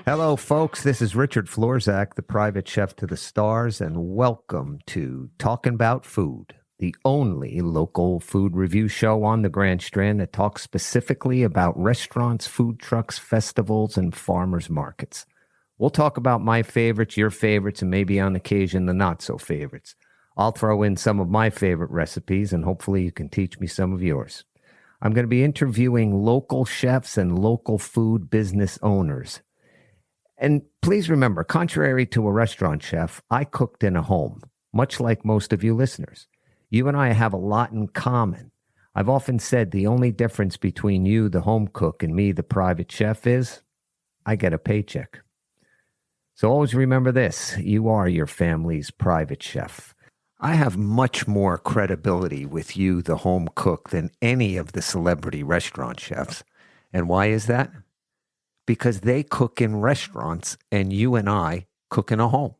Hello, folks. This is Richard Florzak, the private chef to the stars, and welcome to Talking About Food, the only local food review show on the Grand Strand that talks specifically about restaurants, food trucks, festivals, and farmers markets. We'll talk about my favorites, your favorites, and maybe on occasion the not-so-favorites. I'll throw in some of my favorite recipes, and hopefully you can teach me some of yours. I'm going to be interviewing local chefs and local food business owners. And please remember, contrary to a restaurant chef, I cooked in a home, much like most of you listeners. You and I have a lot in common. I've often said the only difference between you, the home cook, and me, the private chef, is I get a paycheck. So always remember this, you are your family's private chef. I have much more credibility with you, the home cook, than any of the celebrity restaurant chefs. And why is that? Because they cook in restaurants and you and I cook in a home.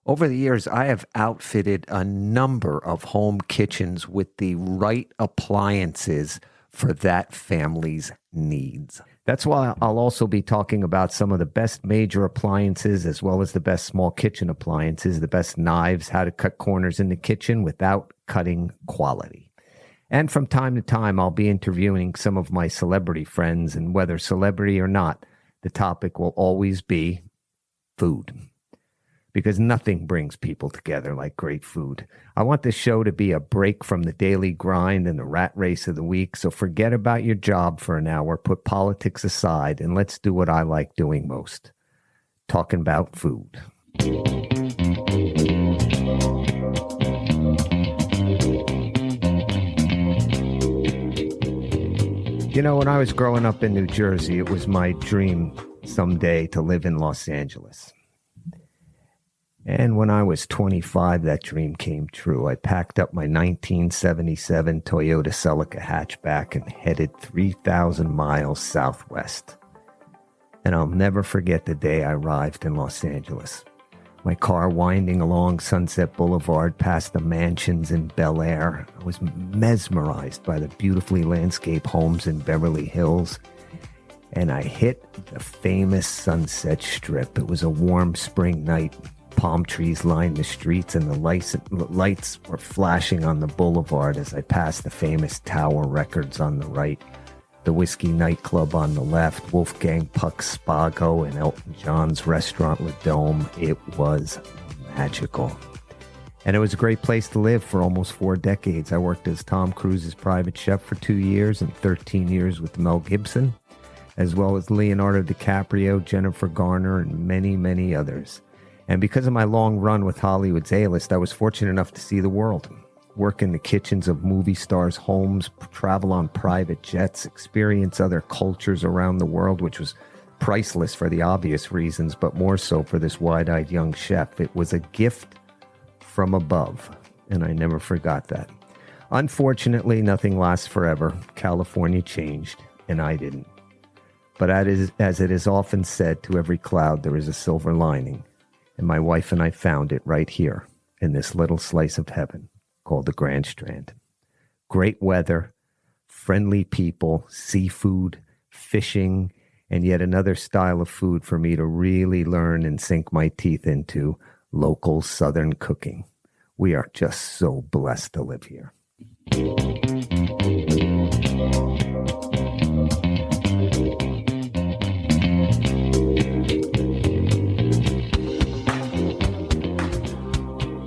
Over the years, I have outfitted a number of home kitchens with the right appliances for that family's needs. That's why I'll also be talking about some of the best major appliances as well as the best small kitchen appliances, the best knives, how to cut corners in the kitchen without cutting quality. And from time to time, I'll be interviewing some of my celebrity friends, and whether celebrity or not, the topic will always be food. Because nothing brings people together like great food. I want this show to be a break from the daily grind and the rat race of the week, so forget about your job for an hour, put politics aside, and let's do what I like doing most, talking about food. You know, when I was growing up in New Jersey, it was my dream someday to live in Los Angeles. And when I was 25, that dream came true. I packed up my 1977 Toyota Celica hatchback and headed 3,000 miles southwest. And I'll never forget the day I arrived in Los Angeles. My car winding along Sunset Boulevard past the mansions in Bel Air. I was mesmerized by the beautifully landscaped homes in Beverly Hills. And I hit the famous Sunset Strip. It was a warm spring night. Palm trees lined the streets and the lights were flashing on the boulevard as I passed the famous Tower Records on the right, the Whiskey nightclub on the left, Wolfgang Puck's Spago, and Elton John's restaurant Le Dome. It was magical. And it was a great place to live for almost 4 decades. I worked as Tom Cruise's private chef for 2 years and 13 years with Mel Gibson, as well as Leonardo DiCaprio, Jennifer Garner, and many, many others. And because of my long run with Hollywood's A-list, I was fortunate enough to see the world. Work in the kitchens of movie stars' homes, travel on private jets, experience other cultures around the world, which was priceless for the obvious reasons, but more so for this wide-eyed young chef. It was a gift from above, and I never forgot that. Unfortunately, nothing lasts forever. California changed, and I didn't. But as it is often said, to every cloud there is a silver lining, and my wife and I found it right here in this little slice of heaven called the Grand Strand. Great weather, friendly people, seafood, fishing, and yet another style of food for me to really learn and sink my teeth into, local Southern cooking. We are just so blessed to live here.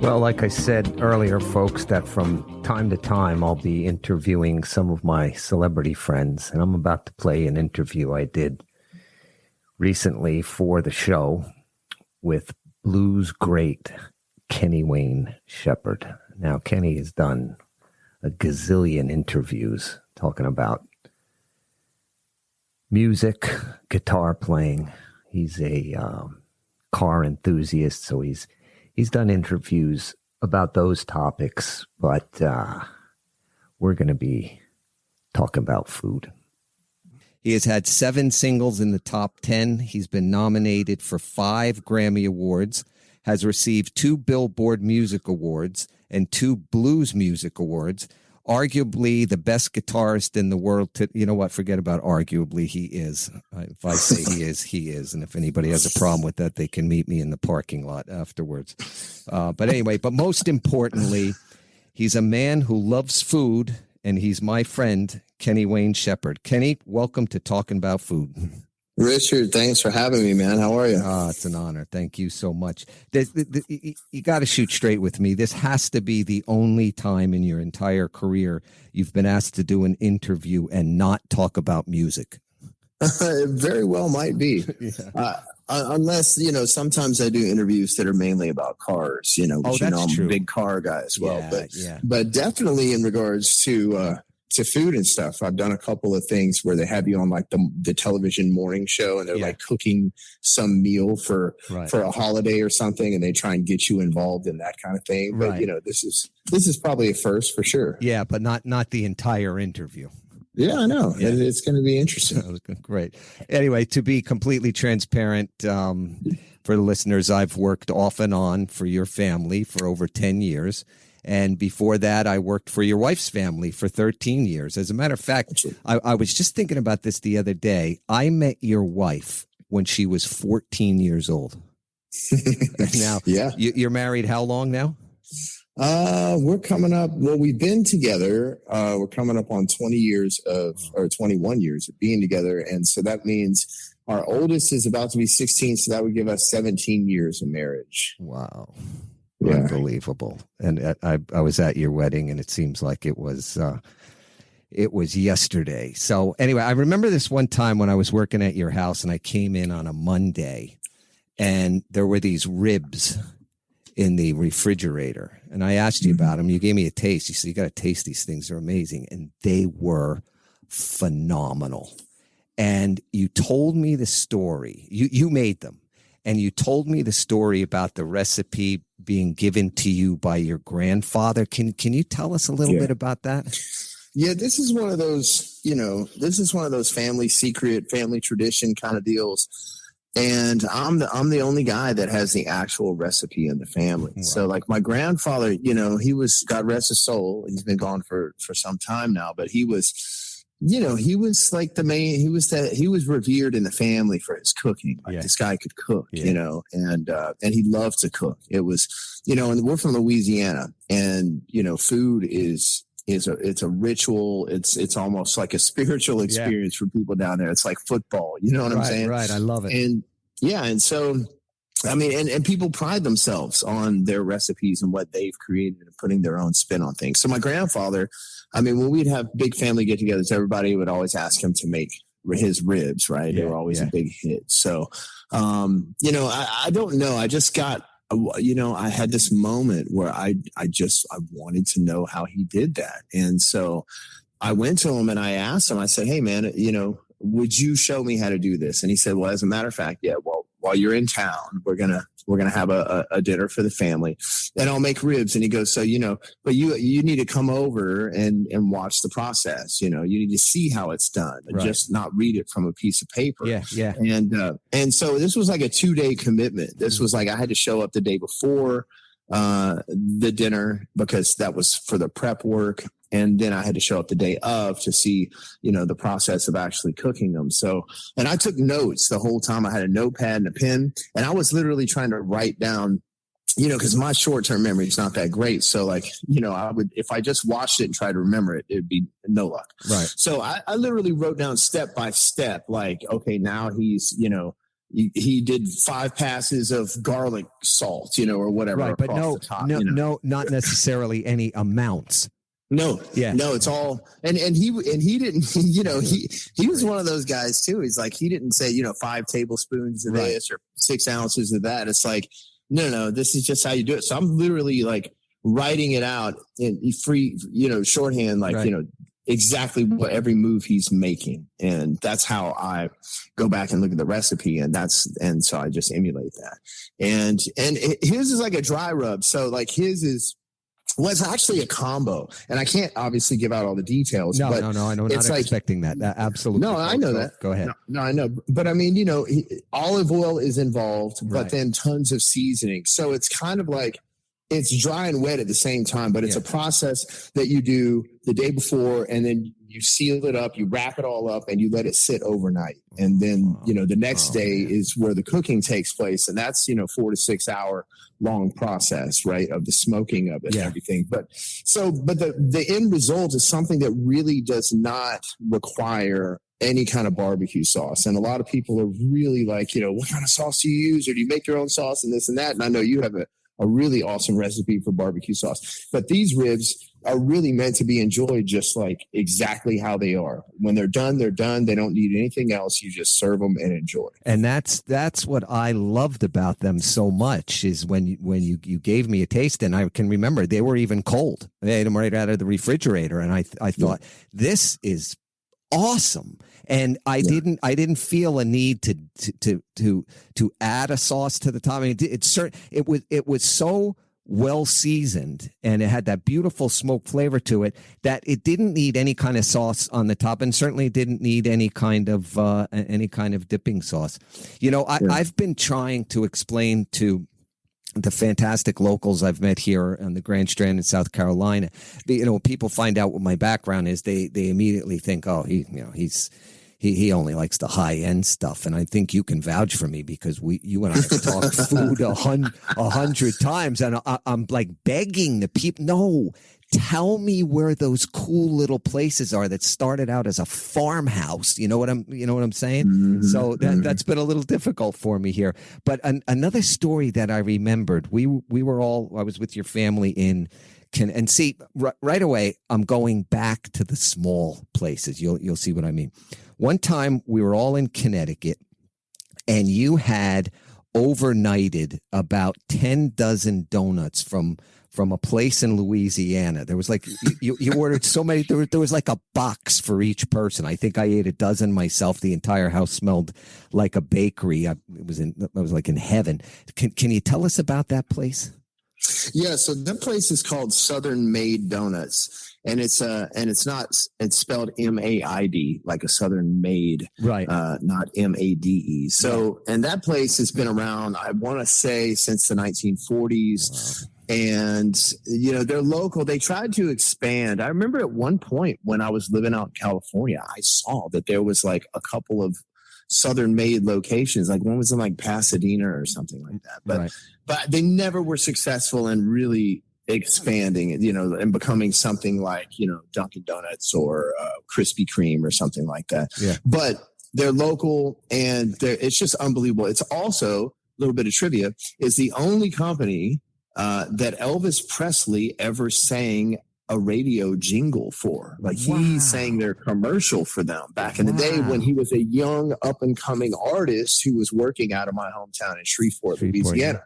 Well, like I said earlier, folks, that from time to time I'll be interviewing some of my celebrity friends, and I'm about to play an interview I did recently for the show with blues great Kenny Wayne Shepherd. Now, Kenny has done a gazillion interviews talking about music, guitar playing. He's a car enthusiast, so he's done interviews about those topics, but we're going to be talking about food. He has had 7 singles in the top 10. He's been nominated for 5 Grammy Awards, has received 2 Billboard Music Awards and 2 Blues Music Awards. Arguably the best guitarist in the world. You know what? Forget about arguably. He is. If I say he is, he is. And if anybody has a problem with that, they can meet me in the parking lot afterwards. But anyway, but most importantly, he's a man who loves food, and he's my friend, Kenny Wayne Shepherd. Kenny, welcome to Talking About Food. Richard, thanks for having me, man. How are you? It's an honor. Thank you so much. You got to shoot straight with me. This has to be the only time in your entire career you've been asked to do an interview and not talk about music. It very well might be. Yeah. Unless, sometimes I do interviews that are mainly about cars, I'm true. a big car guy as well. Yeah, but definitely in regards to food and stuff, I've done a couple of things where they have you on like the television morning show, and they're like cooking some meal for a holiday or something, and they try and get you involved in that kind of thing. But this is probably a first for sure. Yeah, but not the entire interview. Yeah, I know. Yeah. It's going to be interesting. Great. Anyway, to be completely transparent, for the listeners, I've worked off and on for your family for over 10 years. And before that, I worked for your wife's family for 13 years. As a matter of fact, I was just thinking about this the other day. I met your wife when she was 14 years old. Now, you're married how long now? We're coming up. Well, we've been together. We're coming up on 21 years of being together. And so that means our oldest is about to be 16. So that would give us 17 years of marriage. Wow. Yeah. Unbelievable. And I was at your wedding, and it seems like it was yesterday. So anyway, I remember this one time when I was working at your house, and I came in on a Monday, and there were these ribs in the refrigerator, and I asked you about them. You gave me a taste. You said, you got to taste these things. They're amazing. And they were phenomenal. And you told me the story. You made them. And you told me the story about the recipe being given to you by your grandfather. Can you tell us a little bit about that? Yeah, this is one of those family secret, family tradition kind of deals. And I'm the only guy that has the actual recipe in the family. Wow. So like my grandfather, he was, God rest his soul, he's been gone for some time now, but he was like he was revered in the family for his cooking. Like this guy could cook, and he loved to cook. It was, and we're from Louisiana, and, food it's a ritual. It's almost like a spiritual experience for people down there. It's like football. You know what I'm saying? Right. I love it. And so, I mean, and people pride themselves on their recipes and what they've created and putting their own spin on things. So my grandfather, I mean, when we'd have big family get-togethers, everybody would always ask him to make his ribs, right? They were always a big hit. So, I don't know. I just got, I had this moment where I wanted to know how he did that. And so I went to him and I asked him, I said, hey man, would you show me how to do this? And he said, well, as a matter of fact, while you're in town, we're going to have a dinner for the family, and I'll make ribs. And he goes, so, but you need to come over and watch the process. You need to see how it's done, and just not read it from a piece of paper. Yeah. And so this was like a 2-day commitment. This was like, I had to show up the day before the dinner because that was for the prep work. And then I had to show up the day of to see, the process of actually cooking them. So, and I took notes the whole time. I had a notepad and a pen, and I was literally trying to write down, because my short-term memory is not that great. So like, I would, if I just watched it and tried to remember it, it'd be no luck. Right. So I literally wrote down step by step, like, okay, now he's, he did 5 passes of garlic salt, or whatever. Right. But no, not necessarily any amounts. No, it's all, and he didn't, he was one of those guys too. He's like, he didn't say, 5 tablespoons of this or 6 ounces of that. It's like, no, this is just how you do it. So I'm literally like writing it out in free, shorthand, like, exactly what every move he's making. And that's how I go back and look at the recipe. And so I just emulate that. And his is like a dry rub. So like his is, Well, it's actually a combo, and I can't obviously give out all the details. No, but I know. Not expecting that. Absolutely. No, I know that. Go ahead. No, I know. But I mean, olive oil is involved, but Right. then tons of seasoning. So it's kind of like it's dry and wet at the same time, but it's a process that you do the day before, and then you seal it up, you wrap it all up, and you let it sit overnight. And then, the next day is where the cooking takes place. And that's, 4 to 6 hour long process, right, of the smoking of it and everything. But the end result is something that really does not require any kind of barbecue sauce. And a lot of people are really like, what kind of sauce do you use? Or do you make your own sauce and this and that? And I know you have a really awesome recipe for barbecue sauce. But these ribs are really meant to be enjoyed just like exactly how they are. When they're done, they're done. They don't need anything else. You just serve them and enjoy. And that's what I loved about them so much is when you gave me a taste, and I can remember they were even cold. They had them right out of the refrigerator, and I thought this is awesome. And I didn't feel a need to add a sauce to the top. I mean, it was so well seasoned, and it had that beautiful smoke flavor to it that it didn't need any kind of sauce on the top, and certainly didn't need any kind of dipping sauce. I've been trying to explain to the fantastic locals I've met here on the Grand Strand in South Carolina. People find out what my background is, they immediately think, oh, he only likes the high end stuff. And I think you can vouch for me because you and I have talked food 100 times, and I'm like begging the people, no, tell me where those cool little places are that started out as a farmhouse. You know what I'm saying? Mm-hmm. So that's been a little difficult for me here. But another story that I remembered, I was with your family and see right away, I'm going back to the small places. You'll see what I mean. One time we were all in Connecticut, and you had overnighted about 10 dozen donuts from a place in Louisiana. There was like you ordered so many. There was like a box for each person. I think I ate a dozen myself. The entire house smelled like a bakery. I was like in heaven. Can you tell us about that place? Yeah, so that place is called Southern Made Donuts, and it's spelled MAID, like a Southern Made, right? Not MADE. So, and that place has been around, I want to say, since the 1940s. Wow. And, they're local. They tried to expand. I remember at one point when I was living out in California, I saw that there was like a couple of Southern Made locations. Like one was in like Pasadena or something like that. But they never were successful in really expanding it, and becoming something like, Dunkin' Donuts or Krispy Kreme or something like that. Yeah. But they're local, and it's just unbelievable. It's also, a little bit of trivia, is the only company that Elvis Presley ever sang a radio jingle for. Like he sang their commercial for them back in the day when he was a young up and coming artist who was working out of my hometown in Shreveport, Louisiana.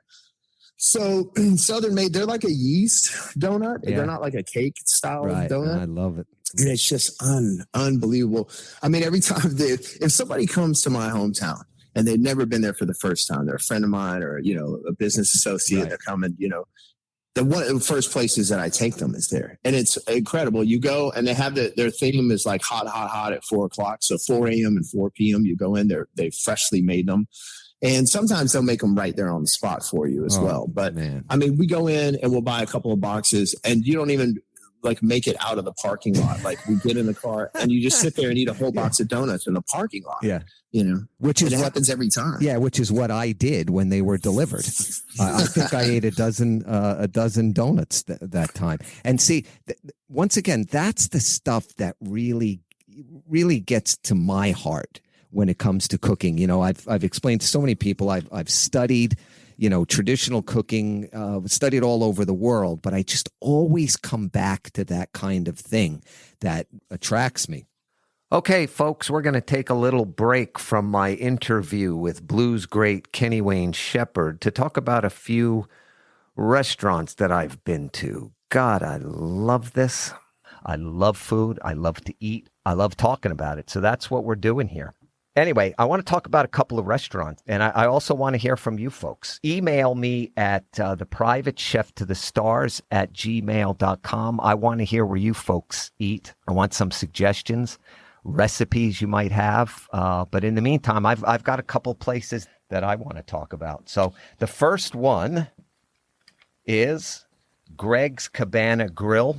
So Southern Made, they're like a yeast donut. Yeah. They're not like a cake style donut. I love it. And it's just unbelievable. I mean, every time if somebody comes to my hometown and they've never been there for the first time, they're a friend of mine or, a business associate, they're coming, one of the first places that I take them is there. And it's incredible. You go and they have their theme is like hot at 4:00. So 4 a.m. and 4 p.m. you go in there, they freshly made them. And sometimes they'll make them right there on the spot for you as well. But I mean, we go in and we'll buy a couple of boxes, and you don't even like make it out of the parking lot. Like we get in the car and you just sit there and eat a whole box of donuts in the parking lot. Yeah. Which happens every time. Yeah. Which is what I did when they were delivered. I think I ate a dozen donuts that time. And see, once again, that's the stuff that really, really gets to my heart when it comes to cooking. I've explained to so many people, I've studied, traditional cooking, studied all over the world, but I just always come back to that kind of thing that attracts me. Okay, folks, we're going to take a little break from my interview with blues great Kenny Wayne Shepherd to talk about a few restaurants that I've been to. God, I love this. I love food. I love to eat. I love talking about it. So that's what we're doing here. Anyway, I want to talk about a couple of restaurants, and I also want to hear from you folks. Email me at theprivatecheftothestars@gmail.com. I want to hear where you folks eat. I want some suggestions, recipes you might have. But in the meantime, I've got a couple places that I want to talk about. So the first one is Greg's Cabana Grill.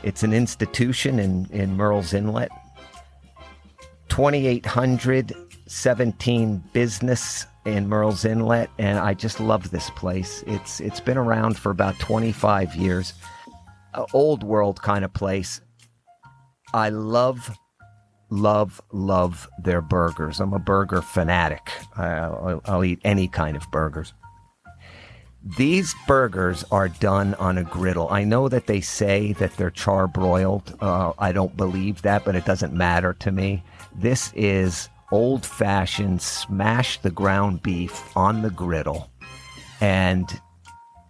It's an institution in Murrells Inlet. 2817 Business in Murrells Inlet, and I just love this place. It's been around for about 25 years. Old world kind of place. I love their burgers. I'm a burger fanatic. I'll eat any kind of burgers. These burgers are done on a griddle. I know that they say that they're charbroiled. I don't believe that, but it doesn't matter to me. This is old-fashioned, smash the ground beef on the griddle. And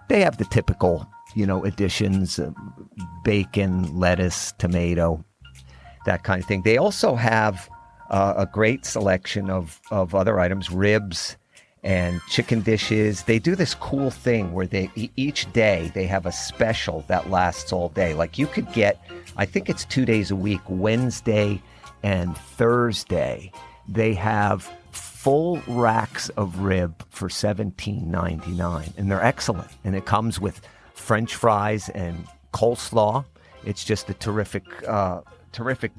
they have the typical, additions, bacon, lettuce, tomato, that kind of thing. They also have a great selection of other items, ribs and chicken dishes. They do this cool thing where each day they have a special that lasts all day. Like you could get, I think it's 2 days a week, Wednesday and Thursday, they have full racks of rib for $17.99, and they're excellent. And it comes with French fries and coleslaw. It's just a terrific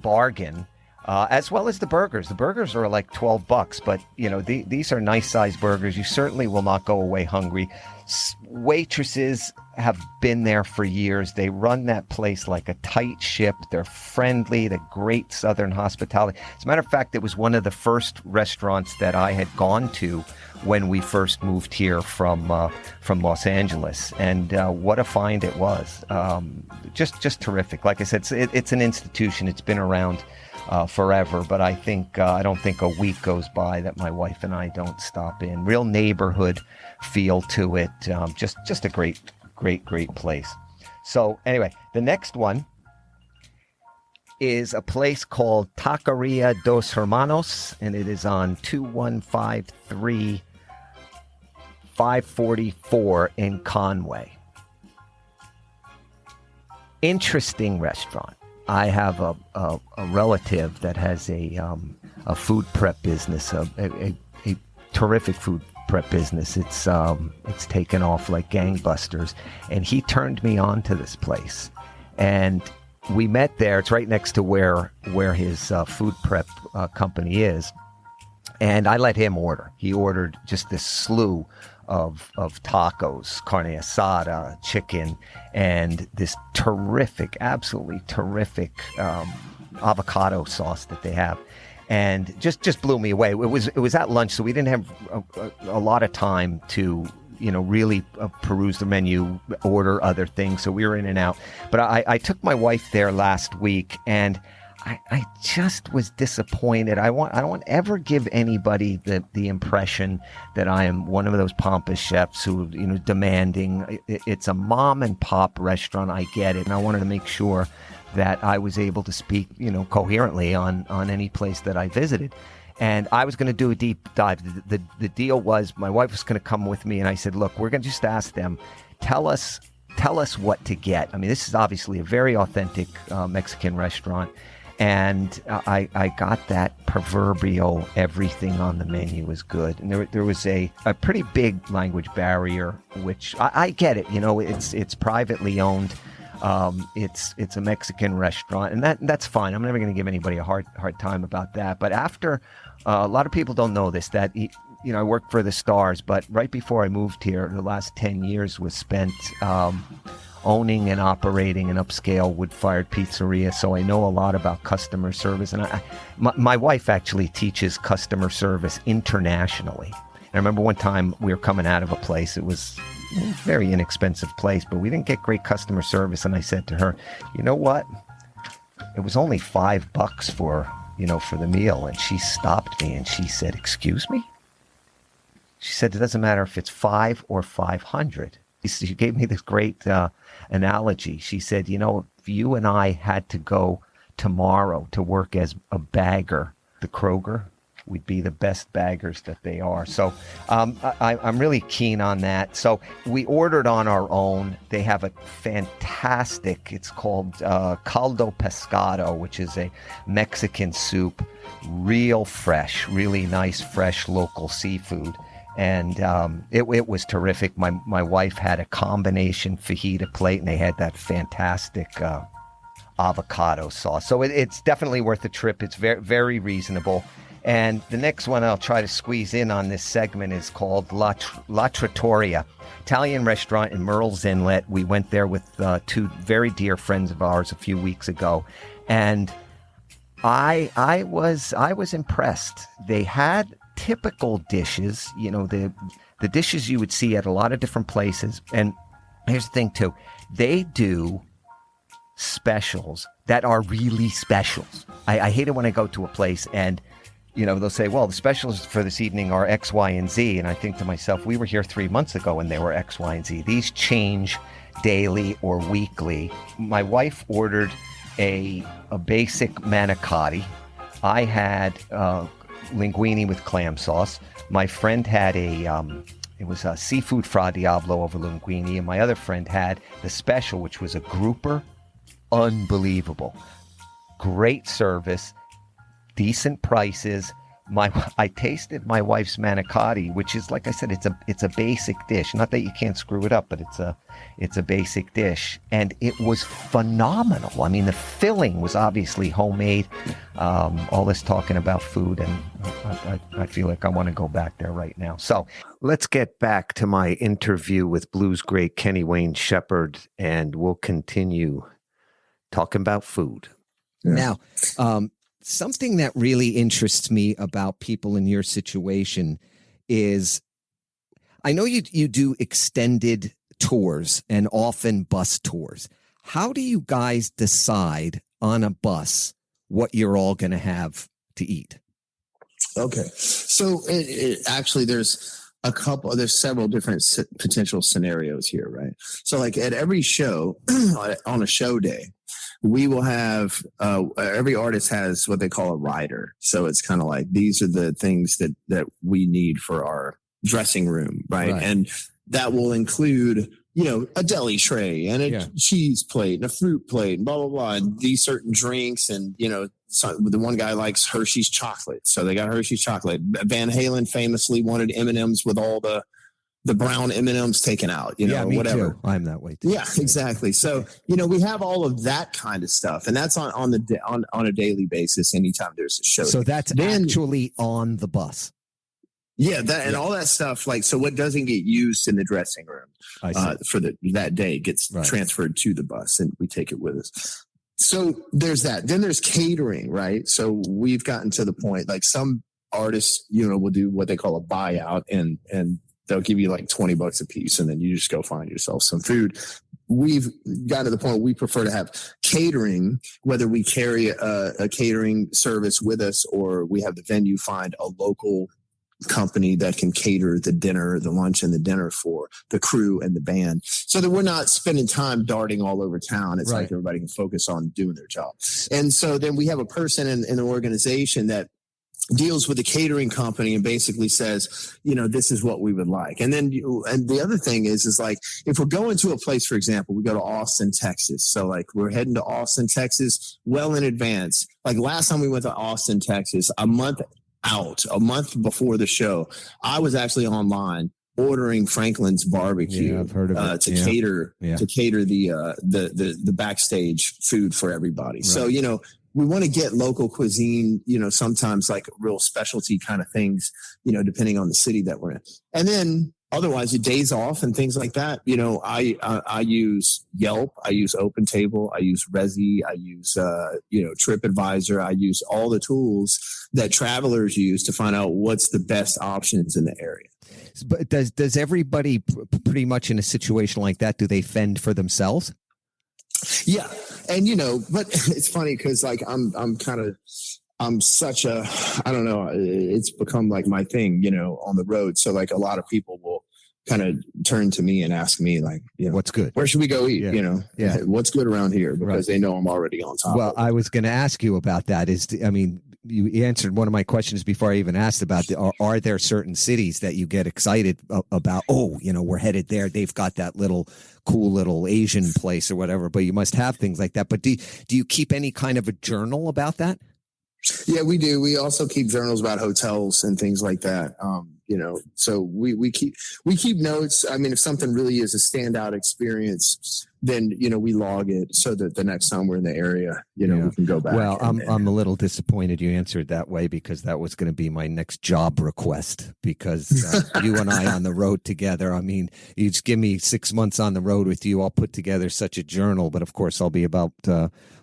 bargain, as well as the burgers. The burgers are like $12, but these are nice sized burgers. You certainly will not go away hungry. Waitresses have been there for years. They run that place like a tight ship. They're friendly. They're great Southern hospitality. As a matter of fact, it was one of the first restaurants that I had gone to when we first moved here from Los Angeles, and what a find it was. Just terrific. Like I said, it's an institution. It's been around forever, but I don't think a week goes by that my wife and I don't stop in. Real neighborhood feel to it. Just a great place. So anyway, the next one is a place called Taqueria Dos Hermanos, and it is on 2153 544 in Conway. Interesting restaurant. I have a relative that has a food prep business, a terrific food prep business. It's taken off like gangbusters, and he turned me on to this place, and we met there. It's right next to where his food prep company is, and I let him order. He ordered just this slew of tacos, carne asada, chicken, and this absolutely terrific avocado sauce that they have, and just blew me away. It was at lunch, so we didn't have a lot of time to really peruse the menu, order other things. So we were in and out. But I took my wife there last week, and I just was disappointed. I don't want to ever give anybody the impression that I am one of those pompous chefs who, demanding. It's a mom and pop restaurant. I get it. And I wanted to make sure that I was able to speak, coherently on any place that I visited. And I was going to do a deep dive. The deal was my wife was going to come with me, and I said, look, we're going to just ask them, tell us what to get. I mean, this is obviously a very authentic Mexican restaurant. And I got that proverbial everything on the menu was good. And there was a pretty big language barrier, which I get it. It's privately owned. It's a Mexican restaurant, and that's fine. I'm never going to give anybody a hard time about that. But after a lot of people don't know this, that I worked for the Stars, but right before I moved here, the last 10 years was spent owning and operating an upscale wood-fired pizzeria, so I know a lot about customer service. And my wife actually teaches customer service internationally. And I remember one time we were coming out of a place. It was a very inexpensive place, but we didn't get great customer service. And I said to her, you know what? It was only $5 for the meal. And she stopped me and she said, excuse me? She said, it doesn't matter if it's 5 or 500. She gave me this great analogy. She said, if you and I had to go tomorrow to work as a bagger, the Kroger, we'd be the best baggers that they are. So I'm really keen on that. So we ordered on our own. They have a fantastic, it's called caldo pescado, which is a Mexican soup, real fresh, really nice, fresh local seafood. And it was terrific. My wife had a combination fajita plate, and they had that fantastic avocado sauce. So it's definitely worth a trip. It's very, very reasonable. And the next one I'll try to squeeze in on this segment is called La Trattoria, Italian restaurant in Murrells Inlet. We went there with two very dear friends of ours a few weeks ago, and I was impressed. They had typical dishes, the dishes you would see at a lot of different places. And here's the thing too, they do specials that are really specials. I hate it when I go to a place and they'll say, well, the specials for this evening are X, Y, and Z. And I think to myself, we were here 3 months ago and they were X, Y, and Z. These change daily or weekly. My wife ordered a basic manicotti. I had linguine with clam sauce. My friend had it was a seafood fra diavolo over linguine, and my other friend had the special, which was a grouper. Unbelievable. Great service, decent prices. I tasted my wife's manicotti, which is, like I said, it's a basic dish. Not that you can't screw it up, but it's a basic dish, and it was phenomenal. I mean, the filling was obviously homemade. All this talking about food, and I feel like I want to go back there right now. So let's get back to my interview with blues great Kenny Wayne Shepherd, and we'll continue talking about food. Yeah. Now, something that really interests me about people in your situation is, I know you do extended tours and often bus tours. How do you guys decide on a bus what you're all going to have to eat? Okay. So actually there's several different potential scenarios here, right? So like at every show, on a show day, we will have, every artist has what they call a rider. So it's kind of like, these are the things that we need for our dressing room, right? And that will include, a deli tray and a cheese plate and a fruit plate and blah, blah, blah. And these certain drinks and, the one guy likes Hershey's chocolate. So they got Hershey's chocolate. Van Halen famously wanted M&Ms with all the brown M&Ms taken out, me whatever. Too. I'm that way too. Yeah, exactly. So, we have all of that kind of stuff, and that's on a daily basis anytime there's a show. So that's actually on the bus. Yeah, and all that stuff, so what doesn't get used in the dressing room for that day gets transferred to the bus, and we take it with us. So there's that. Then there's catering, right? So we've gotten to the point, some artists, will do what they call a buyout, and they'll give you $20 a piece, and then you just go find yourself some food. We've got to the point we prefer to have catering, whether we carry a catering service with us or we have the venue find a local company that can cater the dinner, the lunch and the dinner for the crew and the band, so that we're not spending time darting all over town. It's like everybody can focus on doing their job. And so then we have a person in the organization that deals with the catering company and basically says, this is what we would like. And then, and the other thing is if we're going to a place, for example, we go to Austin, Texas. So we're heading to Austin, Texas, well in advance. Last time we went to Austin, Texas, a month before the show, I was actually online ordering Franklin's Barbecue. I've heard of it. To cater the backstage food for everybody. Right. So, we want to get local cuisine, sometimes real specialty kind of things, depending on the city that we're in. And then otherwise, your days off and things like that, I use Yelp, I use Open Table, I use Resi, I use, TripAdvisor. I use all the tools that travelers use to find out what's the best options in the area. But does everybody pretty much in a situation like that, do they fend for themselves? Yeah. And, but it's funny because I'm such a, I don't know, it's become my thing, on the road. So a lot of people will kind of turn to me and ask me what's good? Where should we go eat? What's good around here? Because they know I'm already on top. Well, I was going to ask you about that you answered one of my questions before I even asked about are there certain cities that you get excited about? Oh, we're headed there. They've got that cool little Asian place or whatever, but you must have things like that. But do you keep any kind of a journal about that? Yeah, we do. We also keep journals about hotels and things like that. So we keep notes. I mean, if something really is a standout experience, then, we log it so that the next time we're in the area, we can go back. Well, I'm a little disappointed you answered that way, because that was going to be my next job request, because you and I on the road together. I mean, you just give me 6 months on the road with you, I'll put together such a journal, but of course I'll be about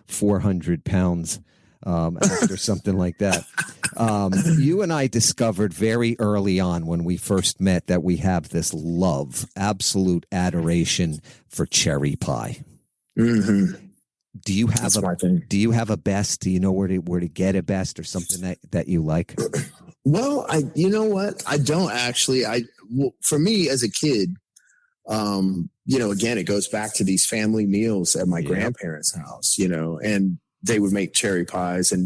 400 pounds after something like that. You and I discovered very early on when we first met that we have this absolute adoration for cherry pie. Mm-hmm. Do you have a best? Do you know where to get a best, or something that you like? Well, you know what? I don't actually. For me as a kid, again, it goes back to these family meals at my grandparents' house, and they would make cherry pies, and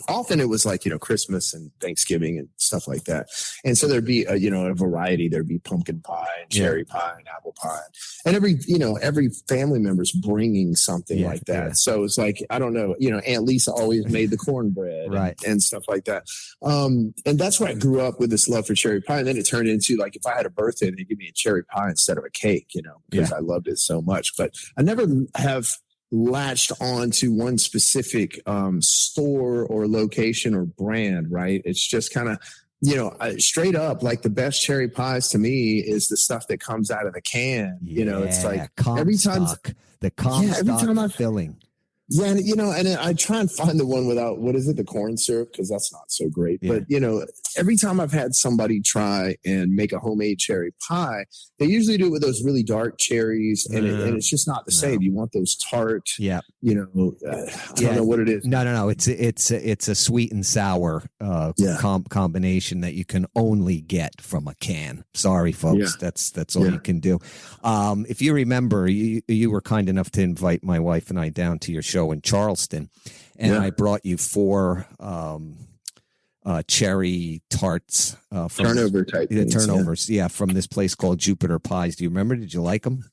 often it was like Christmas and Thanksgiving and stuff like that. And so there'd be a variety. There'd be pumpkin pie and cherry pie and apple pie, and every family member's bringing something like that. Yeah. So it's like, I don't know, Aunt Lisa always made the cornbread, right, and stuff like that. And that's where I grew up with this love for cherry pie. And then it turned into, like, if I had a birthday, they'd give me a cherry pie instead of a cake, because I loved it so much. But I never have latched on to one specific store or location or brand, right? It's just kind of, straight up, like, the best cherry pies to me is the stuff that comes out of the can. It's like every time filling. Yeah, and I try and find the one without, what is it, the corn syrup, because that's not so great. Yeah. But, every time I've had somebody try and make a homemade cherry pie, they usually do it with those really dark cherries, and it's just not the same. You want those tart, I don't know what it is. No. It's a sweet and sour combination that you can only get from a can. Sorry, folks. Yeah. That's all you can do. If you remember, you were kind enough to invite my wife and I down to your show in Charleston, and I brought you 4 cherry tarts from turnover type turnovers, from this place called Jupiter Pies. Do you remember? Did you like them?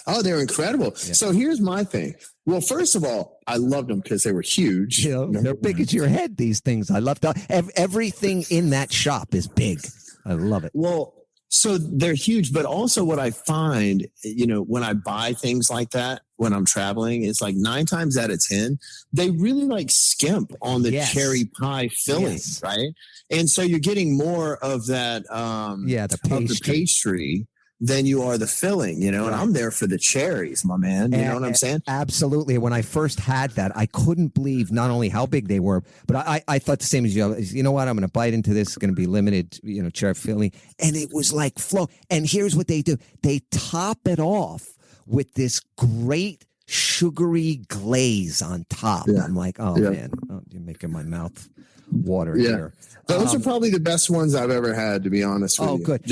Oh, they're incredible. Yeah. So here's my thing. Well, first of all, I loved them because they were huge. They're big as your head, these things. I love everything in that shop is big. I love it. Well, so they're huge, but also what I find, when I buy things like that, when I'm traveling, it's like 9 times out of 10, they really like skimp on the cherry pie filling, right? And so you're getting more of that, the pastry than you are the filling, and I'm there for the cherries, my man. You know what I'm saying? Absolutely. When I first had that, I couldn't believe not only how big they were, but I thought the same as you. You know what? I'm going to bite into this. It's going to be limited, cherry filling. And it was like flow. And here's what they do. They top it off with this great sugary glaze on top. Yeah. I'm like, man, you're making my mouth water here. Those are probably the best ones I've ever had, to be honest with you. Oh, good.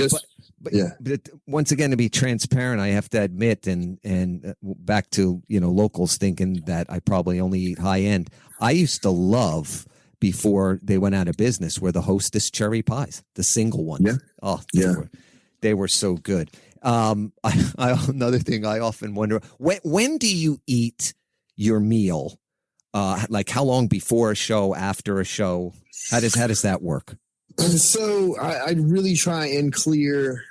But once again, to be transparent, I have to admit, and back to locals thinking that I probably only eat high end. I used to love, before they went out of business, were the Hostess cherry pies, the single ones. Yeah. Oh, they were so good. Another thing I often wonder: when do you eat your meal? Like, how long before a show, after a show? How does that work? So I really try and clear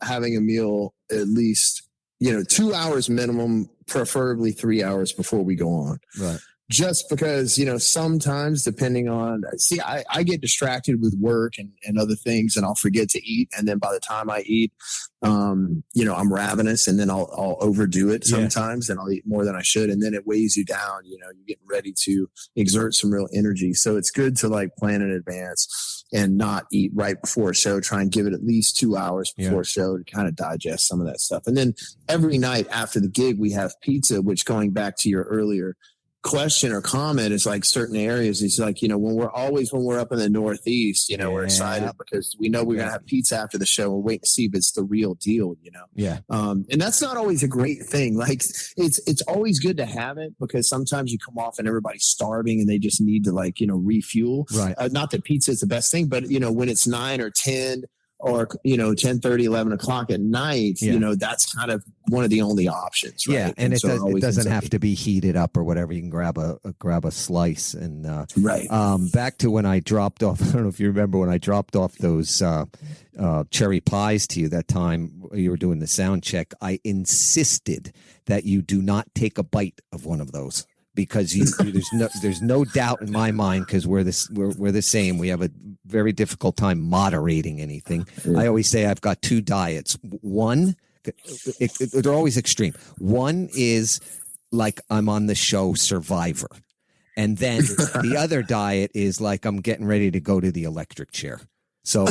having a meal at least 2 hours minimum, preferably 3 hours before we go on. Right. Just because, sometimes depending on, I get distracted with work and other things, and I'll forget to eat. And then by the time I eat, I'm ravenous, and then I'll overdo it sometimes, and I'll eat more than I should. And then it weighs you down, you're getting ready to exert some real energy. So it's good to like plan in advance and not eat right before a show. Try and give it at least 2 hours before a show to kind of digest some of that stuff. And then every night after the gig, we have pizza, which, going back to your earlier question or comment is like certain areas. It's like, you know, when we're up in the Northeast, you know, we're excited because we know we're going to have pizza after the show. We're waiting to see if it's the real deal, you know? Yeah. And that's not always a great thing. Like it's always good to have it because sometimes you come off and everybody's starving and they just need to like, you know, refuel. Right. Not that pizza is the best thing, but you know, when it's 9 or 10 or, you know, 10:30, 11 o'clock at night, you know, that's kind of one of the only options. Right? Yeah. And it doesn't have to be heated up or whatever. You can grab a slice and, right. Back to when I dropped off, I don't know if you remember when I dropped off those, cherry pies to you that time you were doing the sound check. I insisted that you do not take a bite of one of those. Because there's no doubt in my mind because we're the same. We have a very difficult time moderating anything. Yeah. I always say I've got two diets. One, they're always extreme. One is like I'm on the show Survivor, and then the other diet is like I'm getting ready to go to the electric chair. So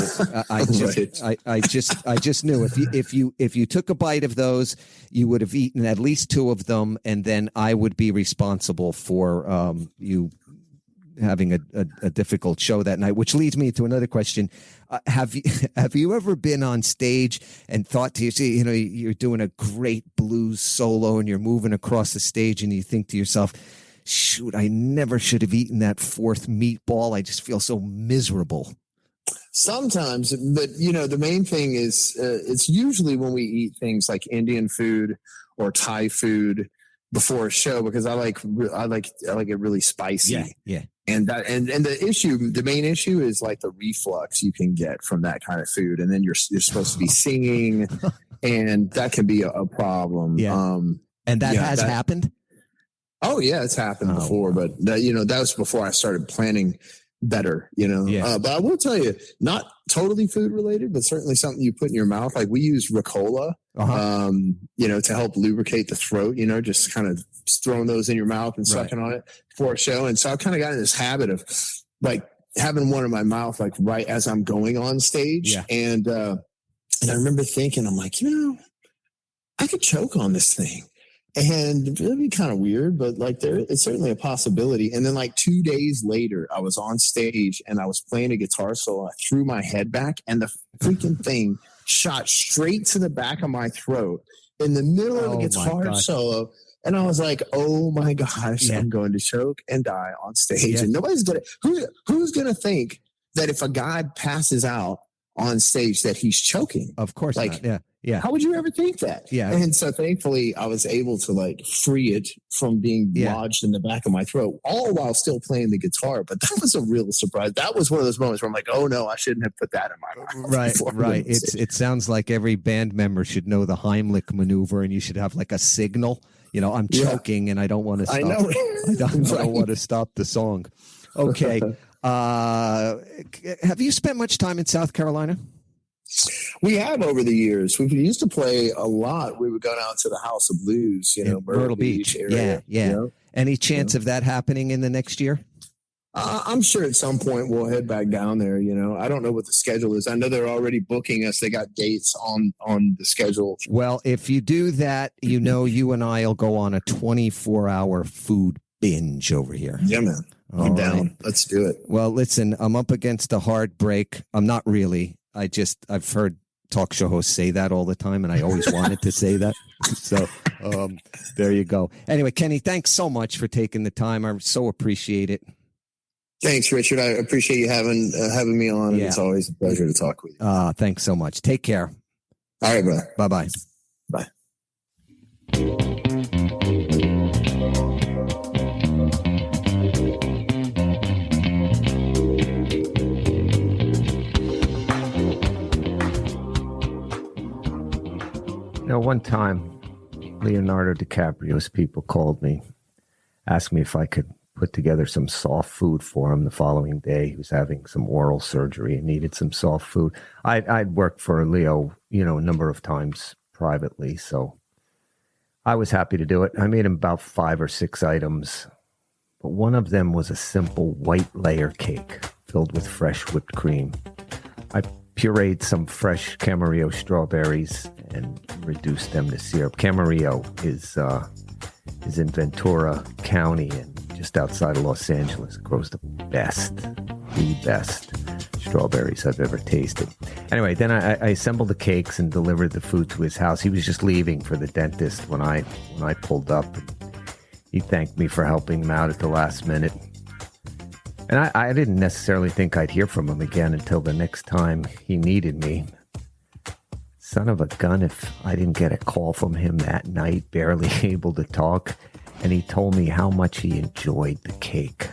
I just knew if you took a bite of those, you would have eaten at least two of them, and then I would be responsible for you having a difficult show that night. Which leads me to another question: have you ever been on stage and thought to yourself, you know, you're doing a great blues solo and you're moving across the stage, and you think to yourself, "Shoot, I never should have eaten that fourth meatball. I just feel so miserable." Sometimes, but you know, the main thing is it's usually when we eat things like Indian food or Thai food before a show because I like it really spicy. Yeah. And the main issue is like the reflux you can get from that kind of food, and then you're supposed to be singing, and that can be a problem. Yeah. And that has happened. Oh yeah, it's happened before, wow. But that was before I started planning better, but I will tell you, not totally food related, but certainly something you put in your mouth. Like we use Ricola, to help lubricate the throat, just kind of throwing those in your mouth and sucking on it before a show. And so I kind of got in this habit of like having one in my mouth, like right as I'm going on stage. Yeah. And I remember thinking, I'm like, I could choke on this thing. And it'd be kind of weird, but like it's certainly a possibility. And then like 2 days later, I was on stage and I was playing a guitar solo. I threw my head back and the freaking thing shot straight to the back of my throat in the middle of the guitar solo. And I was like, oh my gosh, I'm going to choke and die on stage. And nobody's going to, who's going to think that if a guy passes out on stage that he's choking? Of course not. Yeah. How would you ever think that? Yeah. And so thankfully I was able to like free it from being lodged in the back of my throat, all while still playing the guitar. But that was a real surprise. That was one of those moments where I'm like, oh no, I shouldn't have put that in my mouth. Right. It sounds like every band member should know the Heimlich maneuver, and you should have like a signal. I'm choking and I don't want to stop. I know. I don't want to stop the song. Okay. Have you spent much time in South Carolina? We have over the years. We used to play a lot. We would go down to the House of Blues, Myrtle Beach area. Yeah. Any chance of that happening in the next year? I'm sure at some point we'll head back down there. I don't know what the schedule is. I know they're already booking us. They got dates on the schedule. Well, if you do that, you and I will go on a 24-hour food binge over here. Yeah, man. I'm down. Let's do it. Well, listen, I'm up against a hard break. I'm not really. I've heard talk show hosts say that all the time, and I always wanted to say that. So there you go. Anyway, Kenny, thanks so much for taking the time. I so appreciate it. Thanks, Richard. I appreciate you having me on. And it's always a pleasure to talk with you. Thanks so much. Take care. All right, brother. Bye-bye. Bye. One time, Leonardo DiCaprio's people called me, asked me if I could put together some soft food for him the following day. He was having some oral surgery and needed some soft food. I'd worked for Leo, a number of times privately, so I was happy to do it. I made him about 5 or 6 items, but one of them was a simple white layer cake filled with fresh whipped cream. I pureed some fresh Camarillo strawberries and reduced them to syrup. Camarillo is in Ventura County, and just outside of Los Angeles. It grows the best strawberries I've ever tasted. Anyway, then I assembled the cakes and delivered the food to his house. He was just leaving for the dentist when I pulled up. He thanked me for helping him out at the last minute. And I didn't necessarily think I'd hear from him again until the next time he needed me. Son of a gun, if I didn't get a call from him that night, barely able to talk, and he told me how much he enjoyed the cake.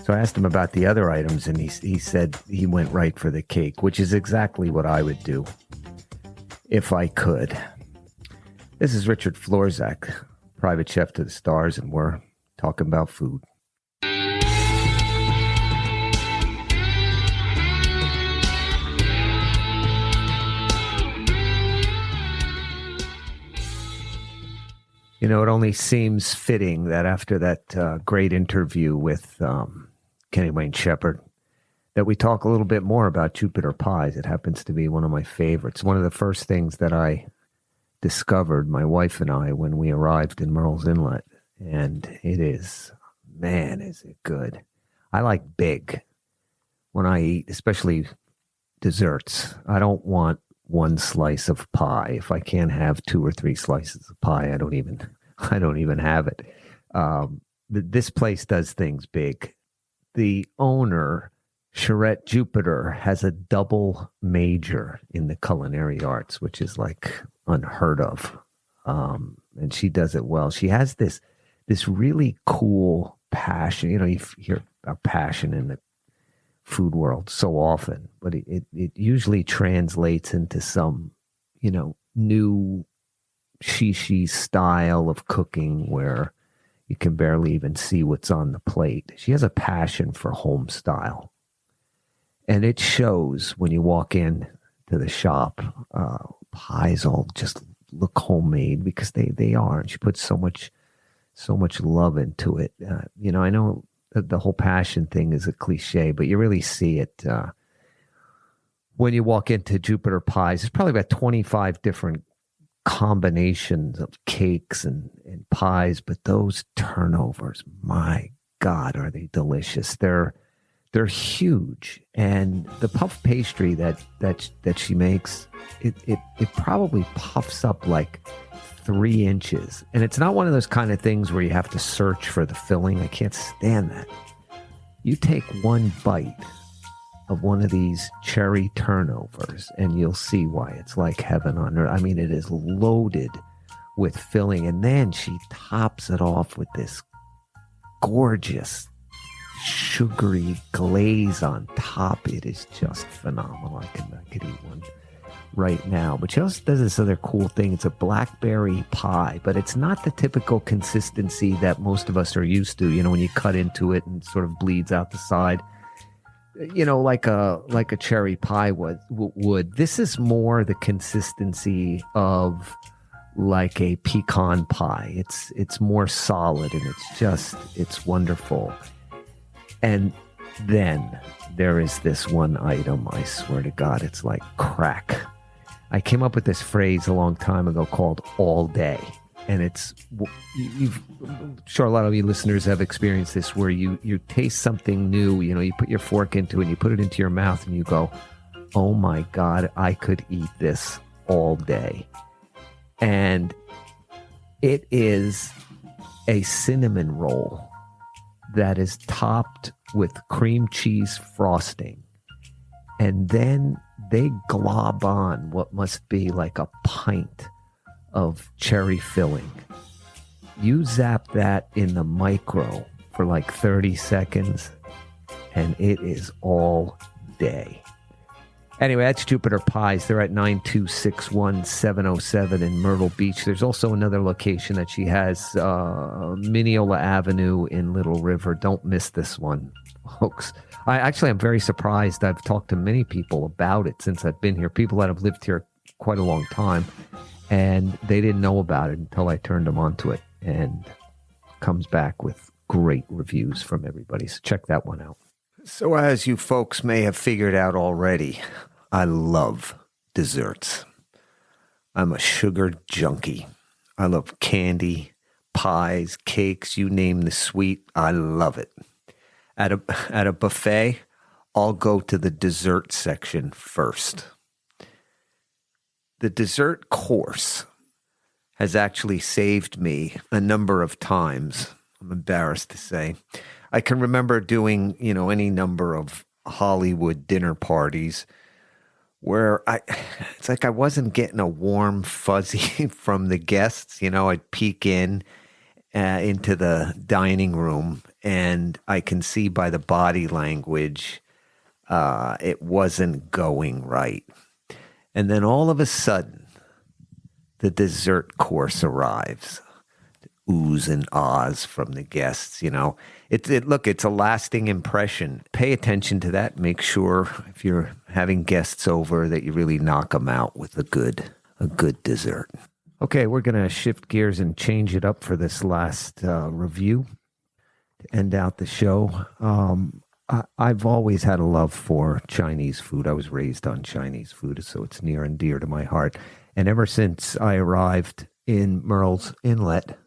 So I asked him about the other items, and he said he went right for the cake, which is exactly what I would do if I could. This is Richard Florzak, private chef to the stars, and we're talking about food. You know, it only seems fitting that after that great interview with Kenny Wayne Shepherd, that we talk a little bit more about Jupiter pies. It happens to be one of my favorites. One of the first things that I discovered, my wife and I, when we arrived in Murrells Inlet. And it is, man, is it good. I like big when I eat, especially desserts. I don't want one slice of pie. If I can't have 2 or 3 slices of pie, I don't even have it. This place does things big. The owner, Charette Jupiter, has a double major in the culinary arts, which is like unheard of. And she does it well. She has this really cool passion. You know, you hear about passion in the food world so often, but it usually translates into some, you know, new shishi style of cooking where you can barely even see what's on the plate. She has a passion for home style, and it shows when you walk in to the shop. Pies all just look homemade because they are, and she puts so much love into it. You know, I know the whole passion thing is a cliche, but you really see it when you walk into Jupiter Pies. There's probably about 25 different combinations of cakes and pies, but those turnovers, my God, are they delicious. They're huge. And the puff pastry that she makes, it probably puffs up like 3 inches. And it's not one of those kind of things where you have to search for the filling. I can't stand that. You take one bite of one of these cherry turnovers and you'll see why it's like heaven on earth. I mean, it is loaded with filling. And then she tops it off with this gorgeous sugary glaze on top. It is just phenomenal. I could eat one right now. But she also does this other cool thing. It's a blackberry pie, but it's not the typical consistency that most of us are used to. You know, when you cut into it and sort of bleeds out the side, you know, like a cherry pie would. This is more the consistency of like a pecan pie. It's more solid, and it's wonderful. And then there is this one item, I swear to God, it's like crack. I came up with this phrase a long time ago called all day. And I'm sure a lot of you listeners have experienced this, where you taste something new, you know, you put your fork into it and you put it into your mouth and you go, oh my God, I could eat this all day. And it is a cinnamon roll that is topped with cream cheese frosting. And then they glob on what must be like a pint of cherry filling. You zap that in the micro for like 30 seconds, and it is all day. Anyway, that's Jupiter Pies. They're at 9261707 in Myrtle Beach. There's also another location that she has, Mineola Avenue in Little River. Don't miss this one, folks. I'm very surprised. I've talked to many people about it since I've been here, people that have lived here quite a long time, and they didn't know about it until I turned them onto it, and comes back with great reviews from everybody. So check that one out. So as you folks may have figured out already, I love desserts. I'm a sugar junkie. I love candy, pies, cakes, you name the sweet. I love it. At a buffet, I'll go to the dessert section first. The dessert course has actually saved me a number of times. I'm embarrassed to say. I can remember doing, any number of Hollywood dinner parties where it's like I wasn't getting a warm fuzzy from the guests. I'd peek into the dining room, and I can see by the body language it wasn't going right. And then all of a sudden, the dessert course arrives. Oohs and ahs from the guests, It's a lasting impression. Pay attention to that. Make sure if you're having guests over that you really knock them out with a good dessert. Okay, we're going to shift gears and change it up for this last review to end out the show. I've always had a love for Chinese food. I was raised on Chinese food, so it's near and dear to my heart. And ever since I arrived in Murrells Inlet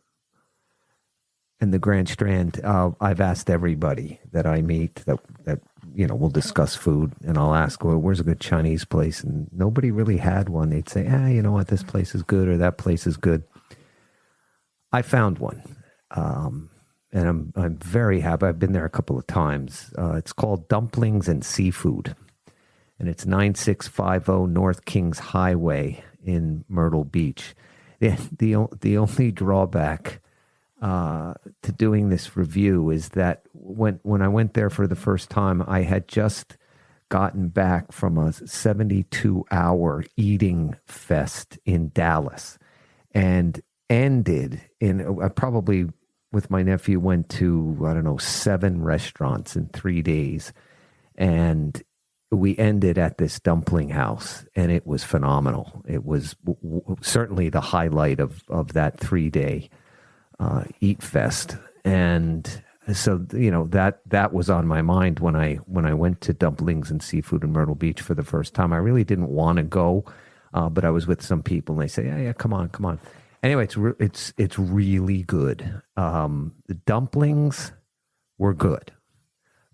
and the Grand Strand, I've asked everybody that I meet that we'll discuss food, and I'll ask, well, where's a good Chinese place? And nobody really had one. They'd say, you know what, this place is good or that place is good. I found one, and I'm very happy. I've been there a couple of times. It's called Dumplings and Seafood, and it's 9650 North Kings Highway in Myrtle Beach. The only drawback to doing this review is that when I went there for the first time, I had just gotten back from a 72-hour eating fest in Dallas and ended in, I probably with my nephew went to, 7 restaurants in 3 days, and we ended at this dumpling house, and it was phenomenal. It was certainly the highlight of that 3-day eat fest. And so, that was on my mind when I went to Dumplings and Seafood in Myrtle Beach for the first time. I really didn't want to go, but I was with some people, and they say, yeah, come on. Anyway, it's really good. The dumplings were good,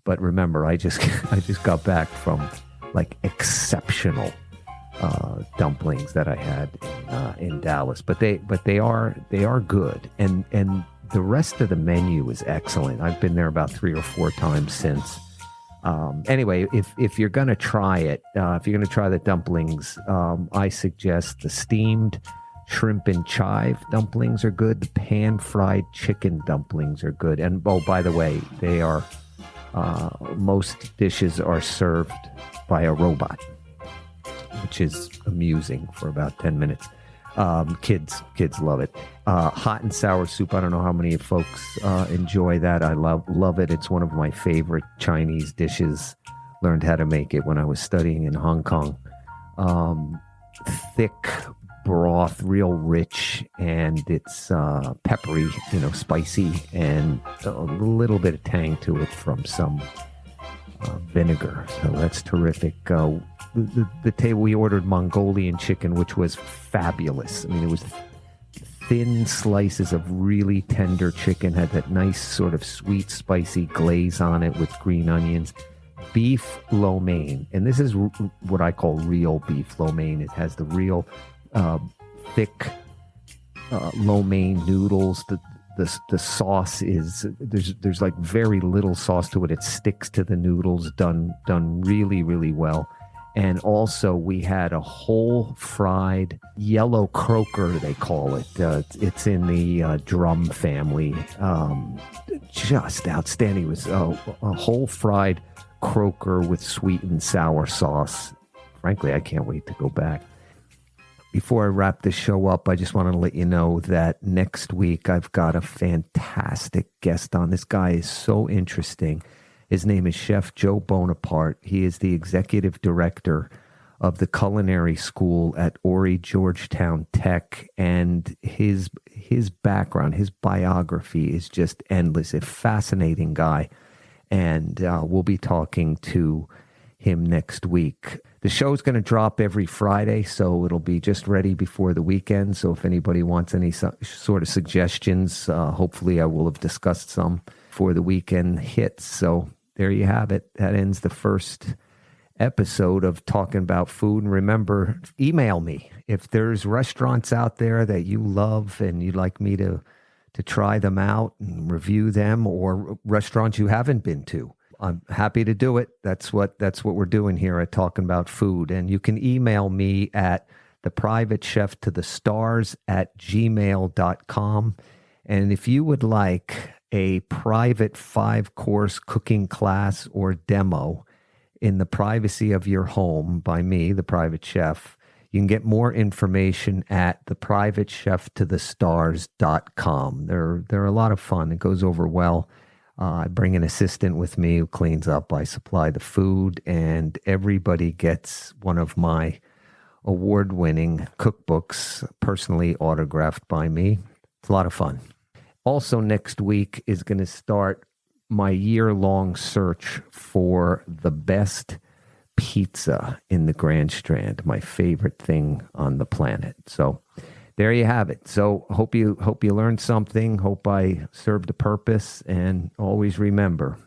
but remember, I just got back from exceptional dumplings that I had in Dallas. But they are good, and the rest of the menu is excellent. I've been there about 3 or 4 times since. Anyway, if you're gonna try it, if you're gonna try the dumplings, I suggest the steamed shrimp and chive dumplings are good. The pan-fried chicken dumplings are good. And by the way, they are most dishes are served by a robot, which is amusing for about 10 minutes. Kids love it. Hot and sour soup. I don't know how many folks enjoy that. I love it. It's one of my favorite Chinese dishes. Learned how to make it when I was studying in Hong Kong. Thick broth, real rich, and it's peppery, spicy, and a little bit of tang to it from some vinegar. So that's terrific. The table, we ordered Mongolian chicken, which was fabulous. I mean, it was thin slices of really tender chicken, had that nice sort of sweet, spicy glaze on it with green onions. Beef lo mein, and this is what I call real beef lo mein. It has the real thick lo mein noodles. The sauce is there's like very little sauce to it. It sticks to the noodles. Done really, really well. And also we had a whole fried yellow croaker, they call it. It's in the drum family. Just outstanding. It was a whole fried croaker with sweet and sour sauce. Frankly, I can't wait to go back. Before I wrap this show up, I just want to let you know that next week I've got a fantastic guest on. This guy is so interesting. His name is Chef Joe Bonaparte. He is the executive director of the culinary school at Horry Georgetown Tech, and his background, his biography is just endless. A fascinating guy, and we'll be talking to him next week. The show's going to drop every Friday, so it'll be just ready before the weekend. So if anybody wants any sort of suggestions, hopefully I will have discussed some for the weekend hits. So there you have it. That ends the first episode of talking about food. And remember, email me if there's restaurants out there that you love and you'd like me to try them out and review them, or restaurants you haven't been to. I'm happy to do it. That's what we're doing here at Talking About Food. And you can email me at theprivatecheftothestars@gmail.com. And if you would like a private 5-course cooking class or demo in the privacy of your home by me, the private chef, you can get more information at theprivatecheftothestars.com. They're a lot of fun. It goes over well. I bring an assistant with me who cleans up. I supply the food, and everybody gets one of my award-winning cookbooks personally autographed by me. It's a lot of fun. Also, next week is going to start my year-long search for the best pizza in the Grand Strand, my favorite thing on the planet. So there you have it. So hope you learned something. Hope I served a purpose. And always remember,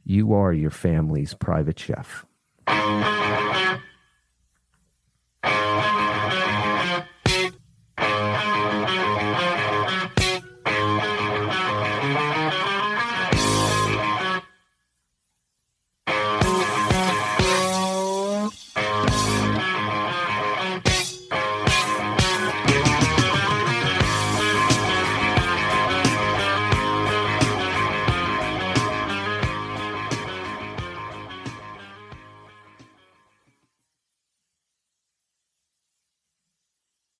you are your family's private chef.